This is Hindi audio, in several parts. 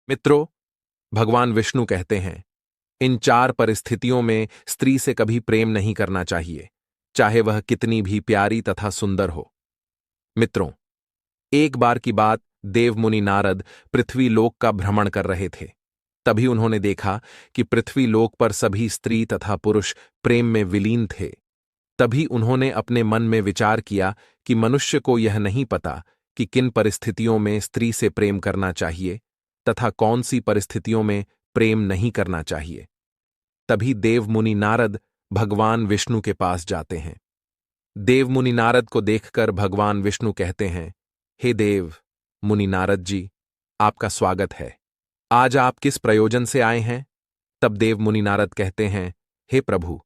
मित्रों, भगवान विष्णु कहते हैं, इन चार परिस्थितियों में स्त्री से कभी प्रेम नहीं करना चाहिए, चाहे वह कितनी भी प्यारी तथा सुंदर हो। मित्रों, एक बार की बात, देव मुनि नारद पृथ्वी लोक का भ्रमण कर रहे थे। तभी उन्होंने देखा कि पृथ्वी लोक पर सभी स्त्री तथा पुरुष प्रेम में विलीन थे। तभी उन्होंने अपने मन में विचार किया कि मनुष्य को यह नहीं पता कि किन परिस्थितियों में स्त्री से प्रेम करना चाहिए तथा कौन सी परिस्थितियों में प्रेम नहीं करना चाहिए। तभी देव मुनि नारद भगवान विष्णु के पास जाते हैं। देव मुनि नारद को देखकर भगवान विष्णु कहते हैं, हे देव मुनि नारद जी, आपका स्वागत है। आज आप किस प्रयोजन से आए हैं? तब देव मुनि नारद कहते हैं, हे प्रभु,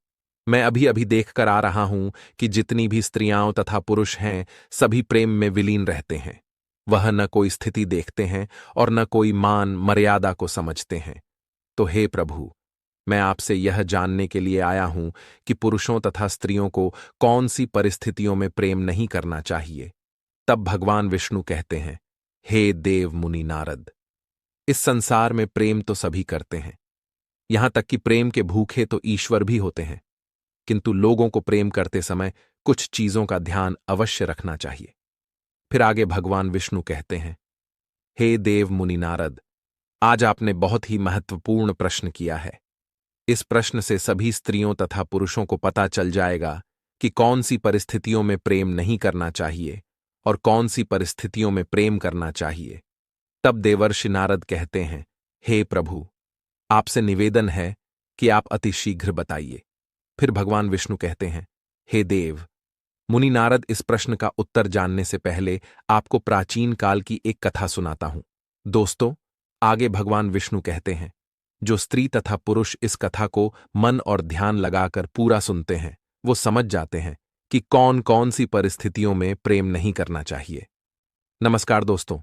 मैं अभी अभी देखकर आ रहा हूं कि जितनी भी स्त्रियां तथा पुरुष हैं, सभी प्रेम में विलीन रहते हैं। वह न कोई स्थिति देखते हैं और न कोई मान मर्यादा को समझते हैं। तो हे प्रभु, मैं आपसे यह जानने के लिए आया हूं कि पुरुषों तथा स्त्रियों को कौन सी परिस्थितियों में प्रेम नहीं करना चाहिए। तब भगवान विष्णु कहते हैं, हे देव मुनि नारद, इस संसार में प्रेम तो सभी करते हैं, यहां तक कि प्रेम के भूखे तो ईश्वर भी होते हैं। किंतु लोगों को प्रेम करते समय कुछ चीजों का ध्यान अवश्य रखना चाहिए। फिर आगे भगवान विष्णु कहते हैं, हे देव मुनि नारद, आज आपने बहुत ही महत्वपूर्ण प्रश्न किया है। इस प्रश्न से सभी स्त्रियों तथा पुरुषों को पता चल जाएगा कि कौन सी परिस्थितियों में प्रेम नहीं करना चाहिए और कौन सी परिस्थितियों में प्रेम करना चाहिए। तब देवर्षि नारद कहते हैं, हे प्रभु, आपसे निवेदन है कि आप अति शीघ्र बताइए। फिर भगवान विष्णु कहते हैं, हे देव मुनि नारद, इस प्रश्न का उत्तर जानने से पहले आपको प्राचीन काल की एक कथा सुनाता हूं। दोस्तों, आगे भगवान विष्णु कहते हैं, जो स्त्री तथा पुरुष इस कथा को मन और ध्यान लगाकर पूरा सुनते हैं, वो समझ जाते हैं कि कौन कौन सी परिस्थितियों में प्रेम नहीं करना चाहिए। नमस्कार दोस्तों,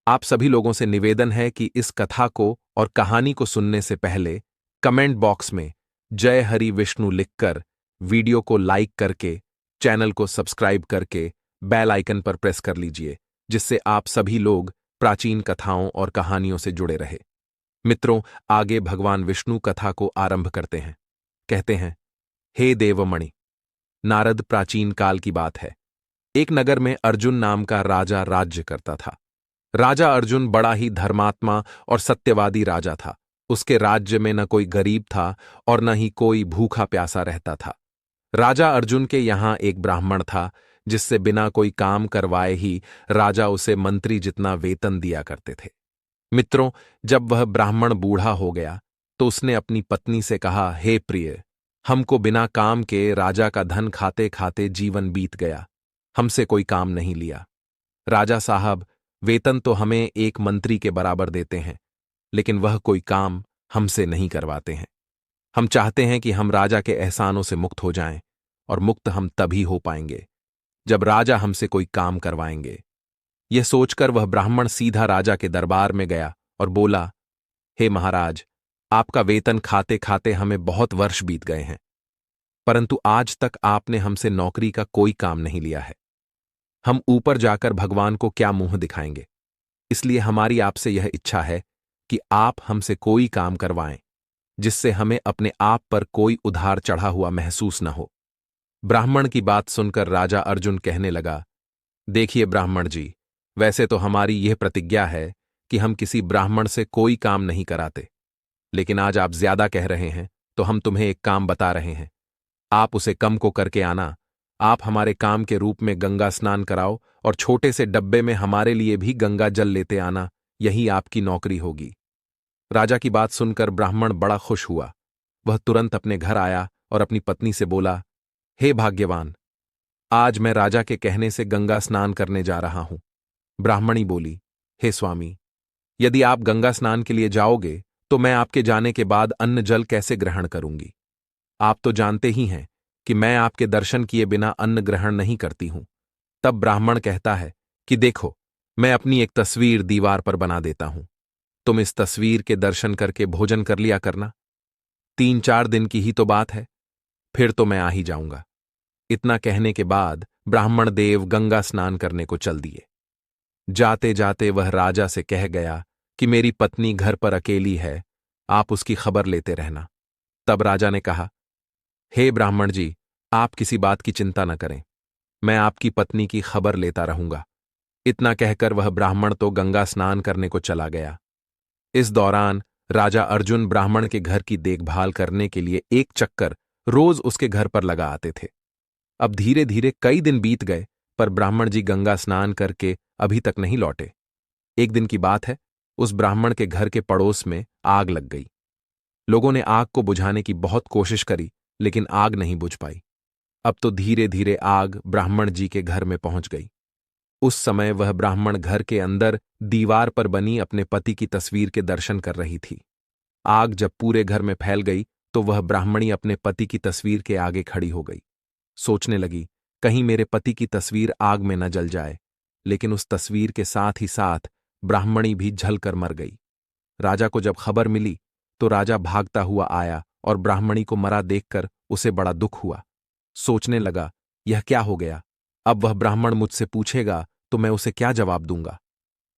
आप सभी लोगों से निवेदन है कि इस कथा को और कहानी को सुनने से पहले कमेंट बॉक्स में जय हरि विष्णु लिखकर, वीडियो को लाइक करके, चैनल को सब्सक्राइब करके बेल आइकन पर प्रेस कर लीजिए, जिससे आप सभी लोग प्राचीन कथाओं और कहानियों से जुड़े रहे। मित्रों, आगे भगवान विष्णु कथा को आरंभ करते हैं। कहते हैं, हे देवमणि नारद, प्राचीन काल की बात है। एक नगर में अर्जुन नाम का राजा राज्य करता था। राजा अर्जुन बड़ा ही धर्मात्मा और सत्यवादी राजा था। उसके राज्य में न कोई गरीब था और न ही कोई भूखा प्यासा रहता था। राजा अर्जुन के यहां एक ब्राह्मण था, जिससे बिना कोई काम करवाए ही राजा उसे मंत्री जितना वेतन दिया करते थे। मित्रों, जब वह ब्राह्मण बूढ़ा हो गया तो उसने अपनी पत्नी से कहा, हे प्रिय, हमको बिना काम के राजा का धन खाते खाते जीवन बीत गया, हमसे कोई काम नहीं लिया। राजा साहब, वेतन तो हमें एक मंत्री के बराबर देते हैं, लेकिन वह कोई काम हमसे नहीं करवाते हैं। हम चाहते हैं कि हम राजा के एहसानों से मुक्त हो जाएं, और मुक्त हम तभी हो पाएंगे जब राजा हमसे कोई काम करवाएंगे। यह सोचकर वह ब्राह्मण सीधा राजा के दरबार में गया और बोला, हे महाराज, आपका वेतन खाते खाते हमें बहुत वर्ष बीत गए हैं, परंतु आज तक आपने हमसे नौकरी का कोई काम नहीं लिया है। हम ऊपर जाकर भगवान को क्या मुंह दिखाएंगे? इसलिए हमारी आपसे यह इच्छा है कि आप हमसे कोई काम करवाएं, जिससे हमें अपने आप पर कोई उधार चढ़ा हुआ महसूस न हो। ब्राह्मण की बात सुनकर राजा अर्जुन कहने लगा, देखिए ब्राह्मण जी, वैसे तो हमारी यह प्रतिज्ञा है कि हम किसी ब्राह्मण से कोई काम नहीं कराते, लेकिन आज आप ज्यादा कह रहे हैं, तो हम तुम्हें एक काम बता रहे हैं। आप उसे कम को करके आना। आप हमारे काम के रूप में गंगा स्नान कराओ और छोटे से डब्बे में हमारे लिए भी गंगा जल लेते आना, यही आपकी नौकरी होगी। राजा की बात सुनकर ब्राह्मण बड़ा खुश हुआ। वह तुरंत अपने घर आया और अपनी पत्नी से बोला, हे भाग्यवान, आज मैं राजा के कहने से गंगा स्नान करने जा रहा हूं। ब्राह्मणी बोली, हे स्वामी, यदि आप गंगा स्नान के लिए जाओगे तो मैं आपके जाने के बाद अन्न जल कैसे ग्रहण करूंगी? आप तो जानते ही हैं कि मैं आपके दर्शन किए बिना अन्न ग्रहण नहीं करती हूं। तब ब्राह्मण कहता है कि देखो, मैं अपनी एक तस्वीर दीवार पर बना देता हूं, तुम इस तस्वीर के दर्शन करके भोजन कर लिया करना। 3-4 दिन की ही तो बात है, फिर तो मैं आ ही जाऊंगा। इतना कहने के बाद ब्राह्मण देव गंगा स्नान करने को चल दिए। जाते जाते वह राजा से कह गया कि मेरी पत्नी घर पर अकेली है, आप उसकी खबर लेते रहना। तब राजा ने कहा, हे ब्राह्मण जी, आप किसी बात की चिंता न करें, मैं आपकी पत्नी की खबर लेता रहूंगा। इतना कहकर वह ब्राह्मण तो गंगा स्नान करने को चला गया। इस दौरान राजा अर्जुन ब्राह्मण के घर की देखभाल करने के लिए एक चक्कर रोज उसके घर पर लगा आते थे। अब धीरे धीरे कई दिन बीत गए, पर ब्राह्मण जी गंगा स्नान करके अभी तक नहीं लौटे। एक दिन की बात है, उस ब्राह्मण के घर के पड़ोस में आग लग गई। लोगों ने आग को बुझाने की बहुत कोशिश करी, लेकिन आग नहीं बुझ पाई। अब तो धीरे धीरे आग ब्राह्मण जी के घर में पहुंच गई। उस समय वह ब्राह्मण घर के अंदर दीवार पर बनी अपने पति की तस्वीर के दर्शन कर रही थी। आग जब पूरे घर में फैल गई तो वह ब्राह्मणी अपने पति की तस्वीर के आगे खड़ी हो गई। सोचने लगी, कहीं मेरे पति की तस्वीर आग में न जल जाए। लेकिन उस तस्वीर के साथ ही साथ ब्राह्मणी भी जलकर मर गई। राजा को जब खबर मिली तो राजा भागता हुआ आया और ब्राह्मणी को मरा देखकर उसे बड़ा दुख हुआ। सोचने लगा, यह क्या हो गया? अब वह ब्राह्मण मुझसे पूछेगा तो मैं उसे क्या जवाब दूंगा?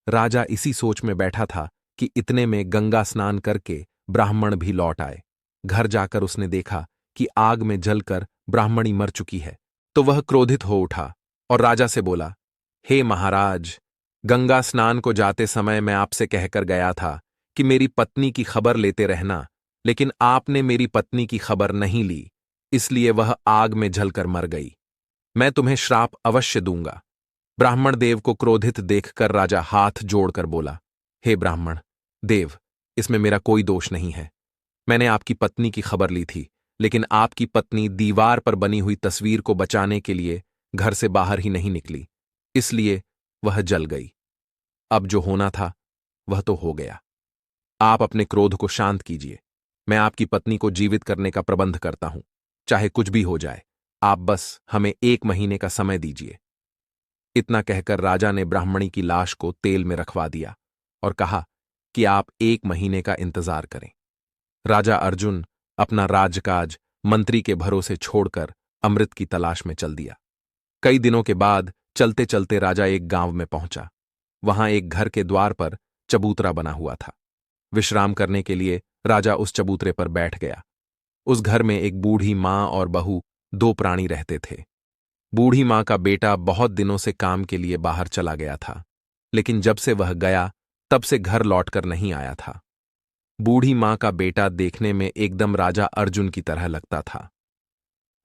राजा इसी सोच में बैठा था कि इतने में गंगा स्नान करके ब्राह्मण भी लौट आए। घर जाकर उसने देखा कि आग में जलकर ब्राह्मणी मर चुकी है, तो वह क्रोधित हो उठा और राजा से बोला, हे महाराज, गंगा स्नान को जाते समय मैं आपसे कहकर गया था कि मेरी पत्नी की खबर लेते रहना, लेकिन आपने मेरी पत्नी की खबर नहीं ली, इसलिए वह आग में जलकर मर गई। मैं तुम्हें श्राप अवश्य दूंगा। ब्राह्मण देव को क्रोधित देखकर राजा हाथ जोड़कर बोला, हे ब्राह्मण देव, इसमें मेरा कोई दोष नहीं है। मैंने आपकी पत्नी की खबर ली थी, लेकिन आपकी पत्नी दीवार पर बनी हुई तस्वीर को बचाने के लिए घर से बाहर ही नहीं निकली, इसलिए वह जल गई। अब जो होना था वह तो हो गया। आप अपने क्रोध को शांत कीजिए। मैं आपकी पत्नी को जीवित करने का प्रबंध करता हूं, चाहे कुछ भी हो जाए। आप बस हमें 1 महीने का समय दीजिए। इतना कहकर राजा ने ब्राह्मणी की लाश को तेल में रखवा दिया और कहा कि आप 1 महीने का इंतजार करें। राजा अर्जुन अपना राजकाज मंत्री के भरोसे छोड़कर अमृत की तलाश में चल दिया। कई दिनों के बाद चलते चलते राजा एक गांव में पहुंचा। वहां एक घर के द्वार पर चबूतरा बना हुआ था। विश्राम करने के लिए राजा उस चबूतरे पर बैठ गया। उस घर में एक बूढ़ी मां और बहू, 2 प्राणी रहते थे। बूढ़ी मां का बेटा बहुत दिनों से काम के लिए बाहर चला गया था, लेकिन जब से वह गया तब से घर लौटकर नहीं आया था। बूढ़ी मां का बेटा देखने में एकदम राजा अर्जुन की तरह लगता था।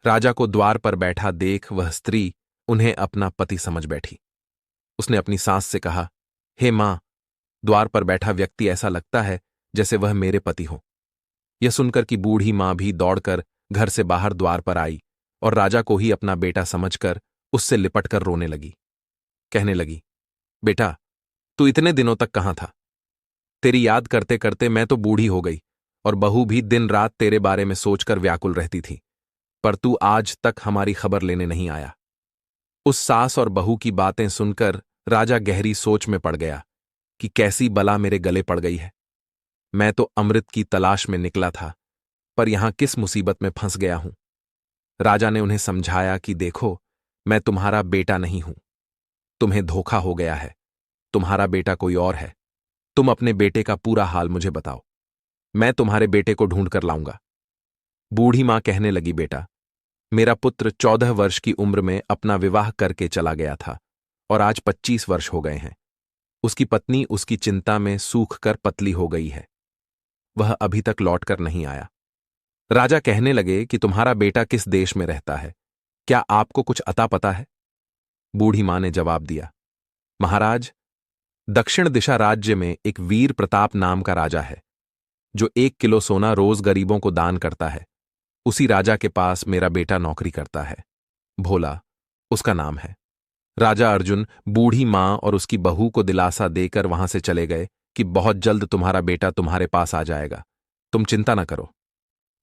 राजा को द्वार पर बैठा देख वह स्त्री उन्हें अपना पति समझ बैठी। उसने अपनी सास से कहा, हे मां, द्वार पर बैठा व्यक्ति ऐसा लगता है जैसे वह मेरे पति हो। यह सुनकर कि बूढ़ी मां भी दौड़कर घर से बाहर द्वार पर आई और राजा को ही अपना बेटा समझकर उससे लिपटकर रोने लगी। कहने लगी, बेटा, तू इतने दिनों तक कहां था? तेरी याद करते करते मैं तो बूढ़ी हो गई और बहू भी दिन रात तेरे बारे में सोचकर व्याकुल रहती थी, पर तू आज तक हमारी खबर लेने नहीं आया। उस सास और बहू की बातें सुनकर राजा गहरी सोच में पड़ गया कि कैसी बला मेरे गले पड़ गई है। मैं तो अमृत की तलाश में निकला था, पर यहां किस मुसीबत में फंस गया हूं। राजा ने उन्हें समझाया कि देखो, मैं तुम्हारा बेटा नहीं हूं। तुम्हें धोखा हो गया है। तुम्हारा बेटा कोई और है। तुम अपने बेटे का पूरा हाल मुझे बताओ। मैं तुम्हारे बेटे को ढूंढ कर लाऊंगा। बूढ़ी मां कहने लगी, बेटा, मेरा पुत्र 14 वर्ष की उम्र में अपना विवाह करके चला गया था और आज 25 वर्ष हो गए हैं। उसकी पत्नी उसकी चिंता में सूख कर पतली हो गई है। वह अभी तक लौट कर नहीं आया। राजा कहने लगे कि तुम्हारा बेटा किस देश में रहता है? क्या आपको कुछ अता पता है? बूढ़ी मां ने जवाब दिया, महाराज, दक्षिण दिशा राज्य में एक वीर प्रताप नाम का राजा है, जो 1 किलो सोना रोज गरीबों को दान करता है। उसी राजा के पास मेरा बेटा नौकरी करता है। भोला उसका नाम है। राजा अर्जुन बूढ़ी मां और उसकी बहू को दिलासा देकर वहां से चले गए कि बहुत जल्द तुम्हारा बेटा तुम्हारे पास आ जाएगा, तुम चिंता न करो।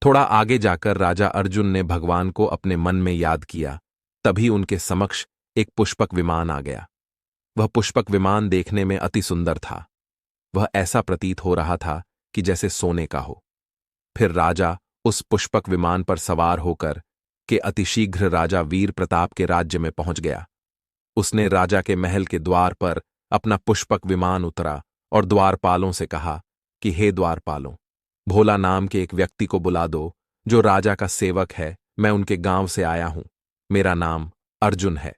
थोड़ा आगे जाकर राजा अर्जुन ने भगवान को अपने मन में याद किया। तभी उनके समक्ष एक पुष्पक विमान आ गया। वह पुष्पक विमान देखने में अति सुंदर था। वह ऐसा प्रतीत हो रहा था कि जैसे सोने का हो। फिर राजा उस पुष्पक विमान पर सवार होकर के अतिशीघ्र राजा वीर प्रताप के राज्य में पहुंच गया। उसने राजा के महल के द्वार पर अपना पुष्पक विमान उतरा और द्वारपालों से कहा कि हे द्वारपालों, भोला नाम के एक व्यक्ति को बुला दो जो राजा का सेवक है। मैं उनके गांव से आया हूं। मेरा नाम अर्जुन है।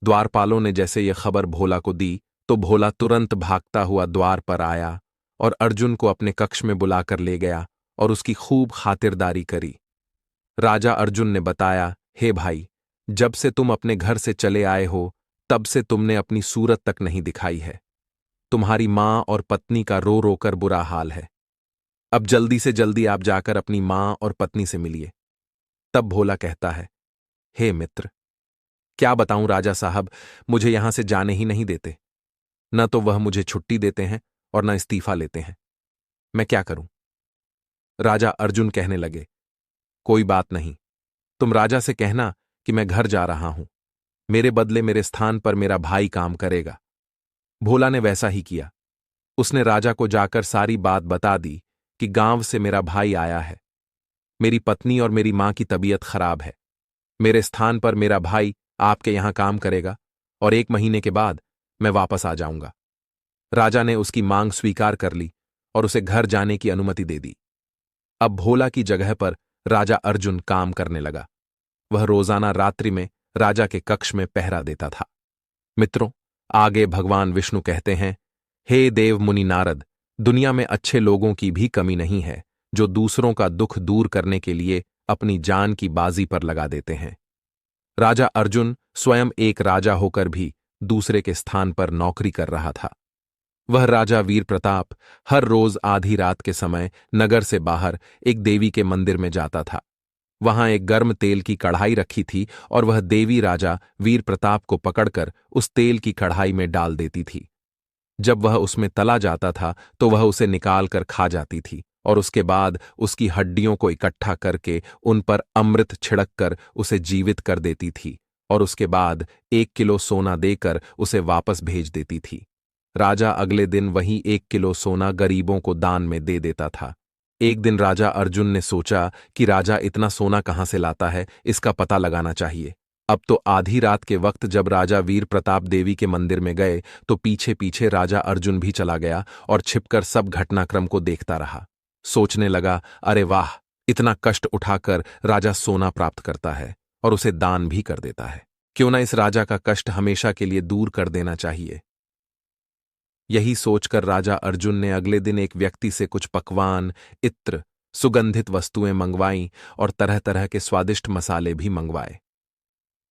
द्वारपालों ने जैसे ये खबर भोला को दी तो भोला तुरंत भागता हुआ द्वार पर आया और अर्जुन को अपने कक्ष में बुलाकर ले गया और उसकी खूब खातिरदारी करी। राजा अर्जुन ने बताया, हे भाई, जब से तुम अपने घर से चले आए हो तब से तुमने अपनी सूरत तक नहीं दिखाई है। तुम्हारी मां और पत्नी का रो रोकर बुरा हाल है। अब जल्दी से जल्दी आप जाकर अपनी मां और पत्नी से मिलिए। तब भोला कहता है, हे मित्र, क्या बताऊं राजा साहब, मुझे यहां से जाने ही नहीं देते। न तो वह मुझे छुट्टी देते हैं और न इस्तीफा लेते हैं। मैं क्या करूं? राजा अर्जुन कहने लगे, कोई बात नहीं, तुम राजा से कहना कि मैं घर जा रहा हूं। मेरे बदले मेरे स्थान पर मेरा भाई काम करेगा। भोला ने वैसा ही किया। उसने राजा को जाकर सारी बात बता दी कि गांव से मेरा भाई आया है। मेरी पत्नी और मेरी मां की तबीयत खराब है। मेरे स्थान पर मेरा भाई आपके यहां काम करेगा और 1 महीने के बाद मैं वापस आ जाऊंगा। राजा ने उसकी मांग स्वीकार कर ली और उसे घर जाने की अनुमति दे दी। अब भोला की जगह पर राजा अर्जुन काम करने लगा। वह रोजाना रात्रि में राजा के कक्ष में पहरा देता था। मित्रों, आगे भगवान विष्णु कहते हैं, हे देव मुनि नारद, दुनिया में अच्छे लोगों की भी कमी नहीं है जो दूसरों का दुख दूर करने के लिए अपनी जान की बाजी पर लगा देते हैं। राजा अर्जुन स्वयं एक राजा होकर भी दूसरे के स्थान पर नौकरी कर रहा था। वह राजा वीर प्रताप हर रोज आधी रात के समय नगर से बाहर एक देवी के मंदिर में जाता था। वहां एक गर्म तेल की कढ़ाई रखी थी और वह देवी राजा वीर प्रताप को पकड़कर उस तेल की कढ़ाई में डाल देती थी। जब वह उसमें तला जाता था तो वह उसे निकाल कर खा जाती थी और उसके बाद उसकी हड्डियों को इकट्ठा करके उन पर अमृत छिड़क कर उसे जीवित कर देती थी और उसके बाद 1 किलो सोना देकर उसे वापस भेज देती थी। राजा अगले दिन वही 1 किलो सोना गरीबों को दान में दे देता था। एक दिन राजा अर्जुन ने सोचा कि राजा इतना सोना कहां से लाता है, इसका पता लगाना चाहिए। अब तो आधी रात के वक्त जब राजा वीर प्रताप देवी के मंदिर में गए तो पीछे पीछे राजा अर्जुन भी चला गया और छिपकर सब घटनाक्रम को देखता रहा। सोचने लगा, अरे वाह, इतना कष्ट उठाकर राजा सोना प्राप्त करता है और उसे दान भी कर देता है। क्यों ना इस राजा का कष्ट हमेशा के लिए दूर कर देना चाहिए। यही सोचकर राजा अर्जुन ने अगले दिन एक व्यक्ति से कुछ पकवान, इत्र, सुगंधित वस्तुएं मंगवाईं और तरह तरह के स्वादिष्ट मसाले भी मंगवाए।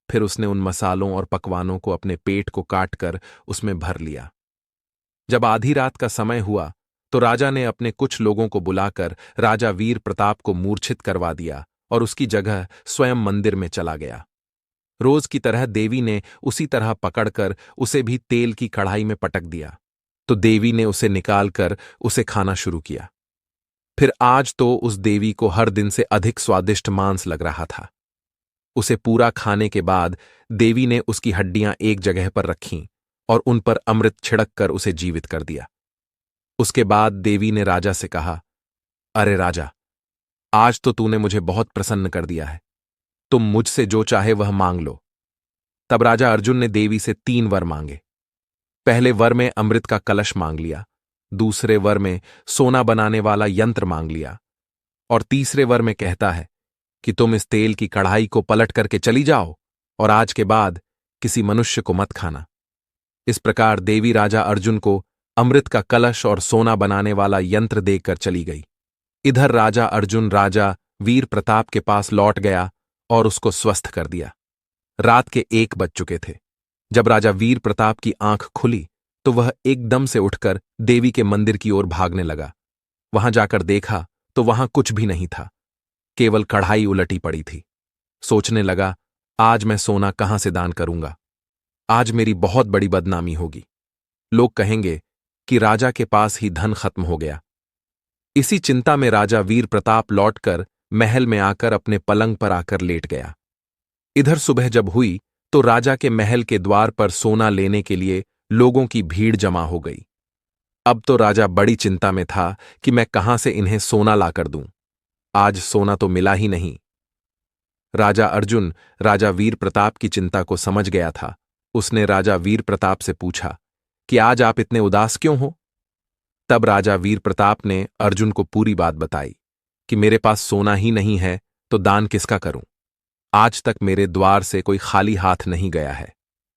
फिर उसने उन मसालों और पकवानों को अपने पेट को काटकर उसमें भर लिया। जब आधी रात का समय हुआ तो राजा ने अपने कुछ लोगों को बुलाकर राजा वीर प्रताप को मूर्छित करवा दिया और उसकी जगह स्वयं मंदिर में चला गया। रोज की तरह देवी ने उसी तरह पकड़कर उसे भी तेल की कढ़ाई में पटक दिया तो देवी ने उसे निकालकर उसे खाना शुरू किया। फिर आज तो उस देवी को हर दिन से अधिक स्वादिष्ट मांस लग रहा था। उसे पूरा खाने के बाद देवी ने उसकी हड्डियां एक जगह पर रखीं और उन पर अमृत छिड़क कर उसे जीवित कर दिया। उसके बाद देवी ने राजा से कहा, अरे राजा, आज तो तूने मुझे बहुत प्रसन्न कर दिया है। तुम मुझसे जो चाहे वह मांग लो। तब राजा अर्जुन ने देवी से 3 वर मांगे। पहले वर में अमृत का कलश मांग लिया, दूसरे वर में सोना बनाने वाला यंत्र मांग लिया और तीसरे वर में कहता है कि तुम इस तेल की कढ़ाई को पलट करके चली जाओ और आज के बाद किसी मनुष्य को मत खाना। इस प्रकार देवी राजा अर्जुन को अमृत का कलश और सोना बनाने वाला यंत्र देकर चली गई। इधर राजा अर्जुन राजा वीर प्रताप के पास लौट गया और उसको स्वस्थ कर दिया। रात के 1 बज चुके थे। जब राजा वीर प्रताप की आंख खुली तो वह एकदम से उठकर देवी के मंदिर की ओर भागने लगा। वहां जाकर देखा तो वहां कुछ भी नहीं था, केवल कढ़ाई उलटी पड़ी थी। सोचने लगा, आज मैं सोना कहां से दान करूंगा। आज मेरी बहुत बड़ी बदनामी होगी। लोग कहेंगे कि राजा के पास ही धन खत्म हो गया। इसी चिंता में राजा वीर प्रताप लौटकर महल में आकर अपने पलंग पर आकर लेट गया। इधर सुबह जब हुई तो राजा के महल के द्वार पर सोना लेने के लिए लोगों की भीड़ जमा हो गई। अब तो राजा बड़ी चिंता में था कि मैं कहां से इन्हें सोना लाकर दूं। आज सोना तो मिला ही नहीं। राजा अर्जुन राजा वीर प्रताप की चिंता को समझ गया था। उसने राजा वीर प्रताप से पूछा कि आज आप इतने उदास क्यों हो? तब राजा वीर प्रताप ने अर्जुन को पूरी बात बताई कि मेरे पास सोना ही नहीं है तो दान किसका करूं? आज तक मेरे द्वार से कोई खाली हाथ नहीं गया है।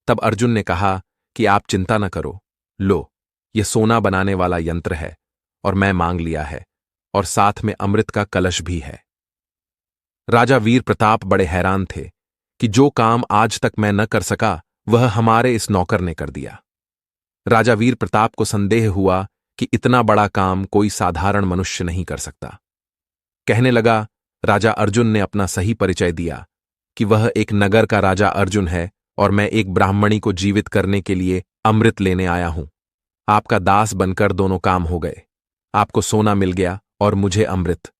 तब अर्जुन ने कहा कि आप चिंता न करो, लो, यह सोना बनाने वाला यंत्र है और मैं मांग लिया है, और साथ में अमृत का कलश भी है। राजा वीर प्रताप बड़े हैरान थे कि जो काम आज तक मैं न कर सका वह हमारे इस नौकर ने कर दिया। राजा वीर प्रताप को संदेह हुआ कि इतना बड़ा काम कोई साधारण मनुष्य नहीं कर सकता। कहने लगा, राजा अर्जुन ने अपना सही परिचय दिया कि वह एक नगर का राजा अर्जुन है और मैं एक ब्राह्मणी को जीवित करने के लिए अमृत लेने आया हूं। आपका दास बनकर दोनों काम हो गए, आपको सोना मिल गया और मुझे अमृत।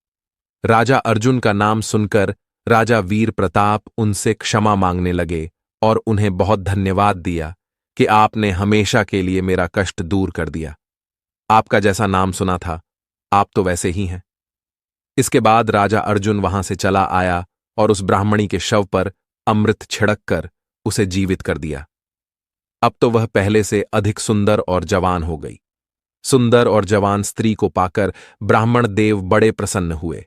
राजा अर्जुन का नाम सुनकर राजा वीर प्रताप उनसे क्षमा मांगने लगे और उन्हें बहुत धन्यवाद दिया कि आपने हमेशा के लिए मेरा कष्ट दूर कर दिया। आपका जैसा नाम सुना था, आप तो वैसे ही हैं। इसके बाद राजा अर्जुन वहां से चला आया और उस ब्राह्मणी के शव पर अमृत छिड़क कर उसे जीवित कर दिया। अब तो वह पहले से अधिक सुंदर और जवान हो गई। सुंदर और जवान स्त्री को पाकर ब्राह्मण देव बड़े प्रसन्न हुए।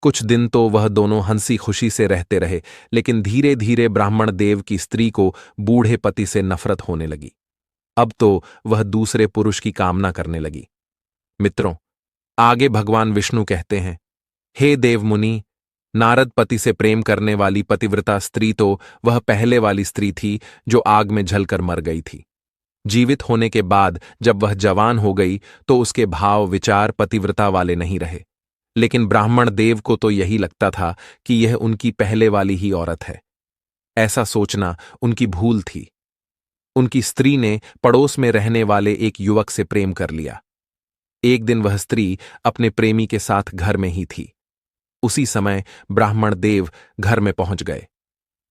कुछ दिन तो वह दोनों हंसी खुशी से रहते रहे, लेकिन धीरे धीरे ब्राह्मण देव की स्त्री को बूढ़े पति से नफरत होने लगी। अब तो वह दूसरे पुरुष की कामना करने लगी। मित्रों, आगे भगवान विष्णु कहते हैं, हे देव मुनि, नारद पति से प्रेम करने वाली पतिव्रता स्त्री तो वह पहले वाली स्त्री थी जो आग में जलकर मर गई थी। जीवित होने के बाद जब वह जवान हो गई तो उसके भाव विचार पतिव्रता वाले नहीं रहे, लेकिन ब्राह्मण देव को तो यही लगता था कि यह उनकी पहले वाली ही औरत है। ऐसा सोचना उनकी भूल थी। उनकी स्त्री ने पड़ोस में रहने वाले एक युवक से प्रेम कर लिया। एक दिन वह स्त्री अपने प्रेमी के साथ घर में ही थी। उसी समय ब्राह्मण देव घर में पहुंच गए।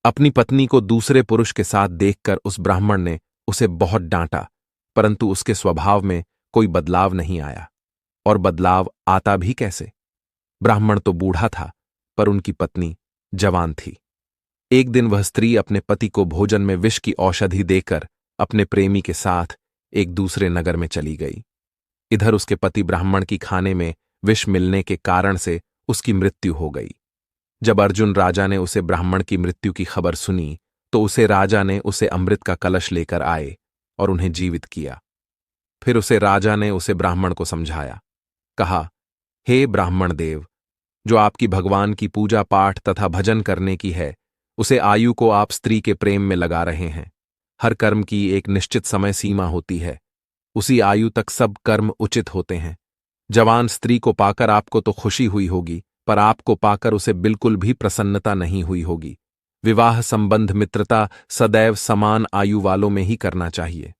अपनी पत्नी को दूसरे पुरुष के साथ देखकर उस ब्राह्मण ने उसे बहुत डांटा, परंतु उसके स्वभाव में कोई बदलाव नहीं आया। और बदलाव आता भी कैसे? ब्राह्मण तो बूढ़ा था, पर उनकी पत्नी जवान थी। एक दिन वह स्त्री अपने पति को भोजन में विष की औषधि देकर अपने प्रेमी के साथ एक दूसरे नगर में चली गई। इधर उसके पति ब्राह्मण की खाने में विष मिलने के कारण से उसकी मृत्यु हो गई। जब अर्जुन राजा ने उसे ब्राह्मण की मृत्यु की खबर सुनी तो उसे राजा ने उसे अमृत का कलश लेकर आए और उन्हें जीवित किया। फिर उसे राजा ने उसे ब्राह्मण को समझाया। कहा, हे ब्राह्मण देव, जो आपकी भगवान की पूजा पाठ तथा भजन करने की है, उसे आयु को आप स्त्री के प्रेम में लगा रहे हैं। हर कर्म की एक निश्चित समय सीमा होती है, उसी आयु तक सब कर्म उचित होते हैं। जवान स्त्री को पाकर आपको तो खुशी हुई होगी, पर आपको पाकर उसे बिल्कुल भी प्रसन्नता नहीं हुई होगी। विवाह संबंध मित्रता सदैव समान आयु वालों में ही करना चाहिए।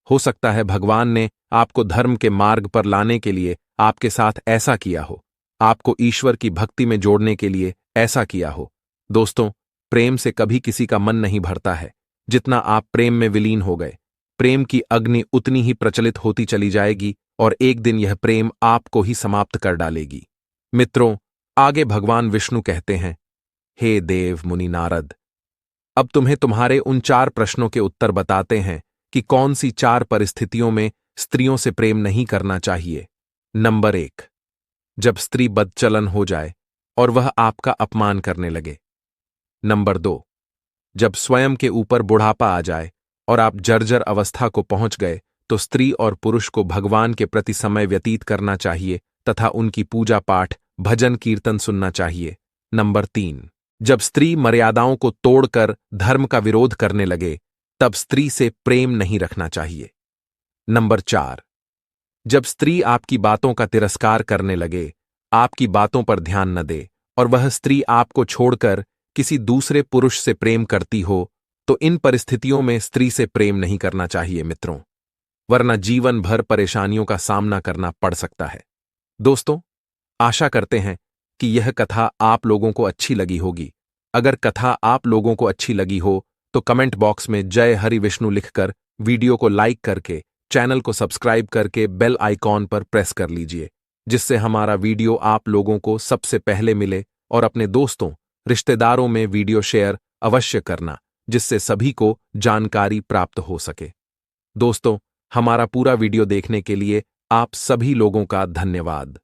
हो सकता है भगवान ने आपको धर्म के मार्ग पर लाने के लिए आपके साथ ऐसा किया हो, आपको ईश्वर की भक्ति में जोड़ने के लिए ऐसा किया हो। दोस्तों, प्रेम से कभी किसी का मन नहीं भरता है। जितना आप प्रेम में विलीन हो गए, प्रेम की अग्नि उतनी ही प्रचलित होती चली जाएगी और एक दिन यह प्रेम आपको ही समाप्त कर डालेगी। मित्रों, आगे भगवान विष्णु कहते हैं, हे देव मुनि नारद, अब तुम्हें तुम्हारे उन 4 प्रश्नों के उत्तर बताते हैं कि कौन सी 4 परिस्थितियों में स्त्रियों से प्रेम नहीं करना चाहिए। नंबर 1, जब स्त्री बदचलन हो जाए और वह आपका अपमान करने लगे। नंबर 2, जब स्वयं के ऊपर बुढ़ापा आ जाए और आप जर्जर अवस्था को पहुंच गए तो स्त्री और पुरुष को भगवान के प्रति समय व्यतीत करना चाहिए तथा उनकी पूजा पाठ भजन कीर्तन सुनना चाहिए। नंबर 3, जब स्त्री मर्यादाओं को तोड़कर धर्म का विरोध करने लगे तब स्त्री से प्रेम नहीं रखना चाहिए। नंबर 4, जब स्त्री आपकी बातों का तिरस्कार करने लगे, आपकी बातों पर ध्यान न दे और वह स्त्री आपको छोड़कर किसी दूसरे पुरुष से प्रेम करती हो, तो इन परिस्थितियों में स्त्री से प्रेम नहीं करना चाहिए मित्रों, वरना जीवन भर परेशानियों का सामना करना पड़ सकता है। दोस्तों, आशा करते हैं कि यह कथा आप लोगों को अच्छी लगी होगी। अगर कथा आप लोगों को अच्छी लगी हो तो कमेंट बॉक्स में जय हरि विष्णु लिखकर, वीडियो को लाइक करके, चैनल को सब्सक्राइब करके बेल आइकॉन पर प्रेस कर लीजिए, जिससे हमारा वीडियो आप लोगों को सबसे पहले मिले। और अपने दोस्तों रिश्तेदारों में वीडियो शेयर अवश्य करना, जिससे सभी को जानकारी प्राप्त हो सके। दोस्तों, हमारा पूरा वीडियो देखने के लिए आप सभी लोगों का धन्यवाद।